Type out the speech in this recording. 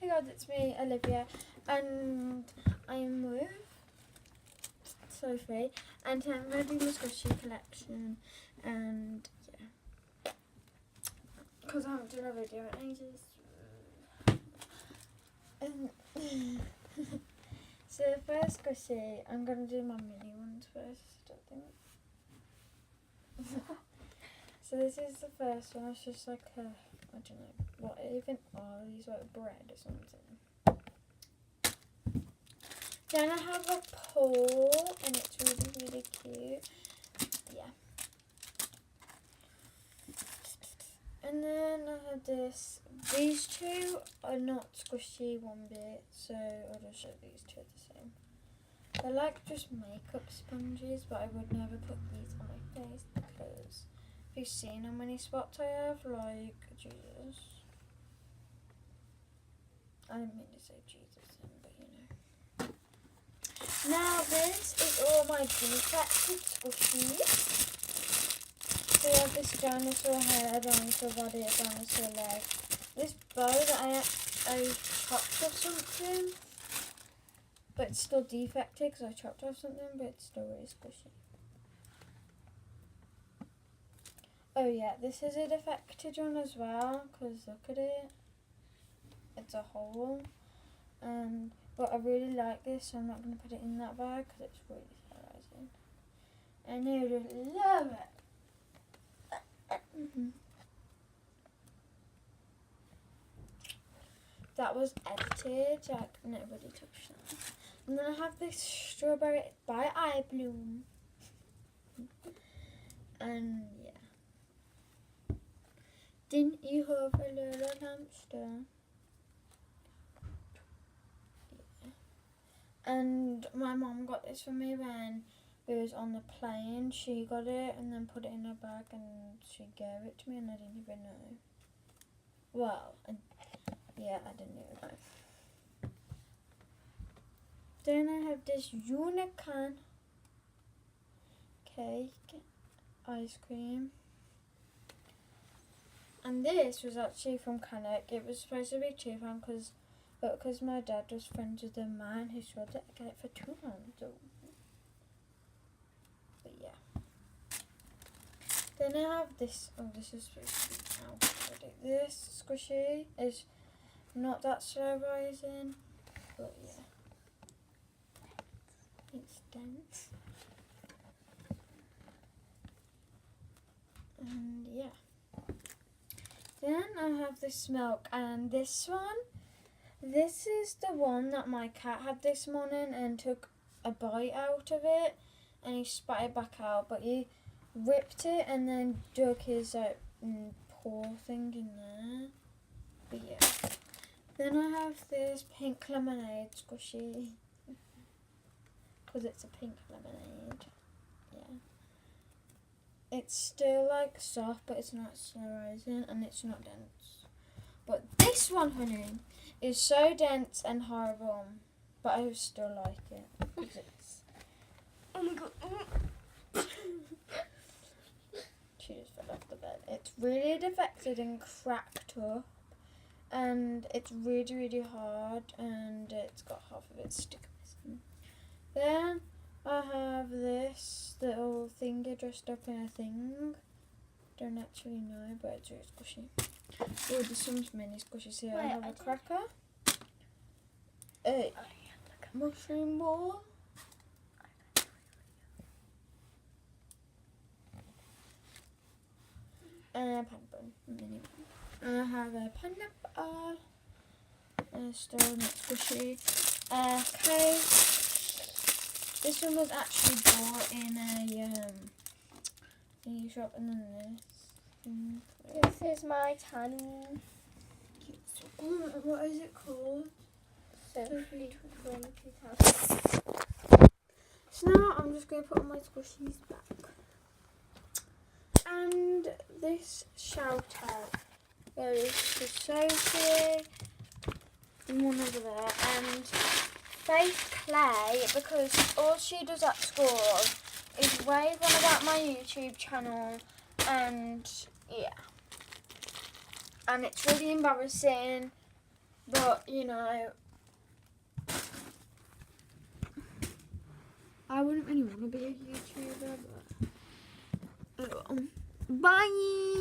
Hey guys, it's me, Olivia, and I'm with Sophie, and I'm going to do my squishy collection, and yeah, because I haven't done a video in ages. So the first squishy, I'm going to do my mini ones first, I think. So this is the first one. It's just like a, I don't know what even are these, like bread or something. Then I have a pole, and it's really cute. Yeah. And then I have this. These two are not squishy one bit, so I'll just show these two are the same. They're like just makeup sponges, but I would never put these on my face because have you seen how many spots I have? Like, Jesus. I didn't mean to say Jesus then, but you know. Now this is all my defected squishies. So you have this dinosaur head, dinosaur body, a dinosaur leg. This bow that I chopped off something, but it's still defected because I chopped off something, but it's still really squishy. Oh yeah, this is a defected one as well, because look at it. It's a hole. But I really like this, so I'm not going to put it in that bag because it's really polarizing. And I just love it. That was edited, like nobody touched that. And then I have this strawberry by Eye Bloom. And yeah. Didn't you have a little hamster? Yeah. And my mom got this for me when we was on the plane. She got it and then put it in her bag and she gave it to me and I didn't even know. Well, yeah, I didn't even know. Then I have this unicorn cake ice cream. And this was actually from Canuck. It was supposed to be £2 because my dad was friends with the man who sold it. I got it for £2. So. But yeah. Then I have this. Oh, this is supposed to be out already. This squishy is not that slow rising, but yeah. It's dense. And yeah. Then I have this milk, and this is the one that my cat had this morning and took a bite out of it and he spat it back out, but he ripped it and then dug his paw thing in there. But yeah. Then I have this pink lemonade squishy because it's a pink lemonade. Yeah. It's still like soft, but it's not slow rising and it's not dense. But this one, honey, is so dense and horrible, but I still like it because it's. Oh my god! She just fell off the bed. It's really defected and cracked up, and it's really hard, and it's got half of its sticker missing. Then I have this little thingy dressed up in a thing. Don't actually know, but it's really squishy. Oh, there's some mini squishies here. I have a cracker, a mushroom ball, and a pineapple, mini one. And I have a pineapple, still not squishy, cake. This one was actually bought in a shop, and then this. This is my tiny. What is it called? Sophie 20,000. So now I'm just going to put my squishies back. And this shout out goes to Sophie, and one over there, and Faith Clay, because all she does at school is rave on about my YouTube channel, and yeah. And it's really embarrassing But, you know, I wouldn't really want to be a YouTuber, but oh well. Bye!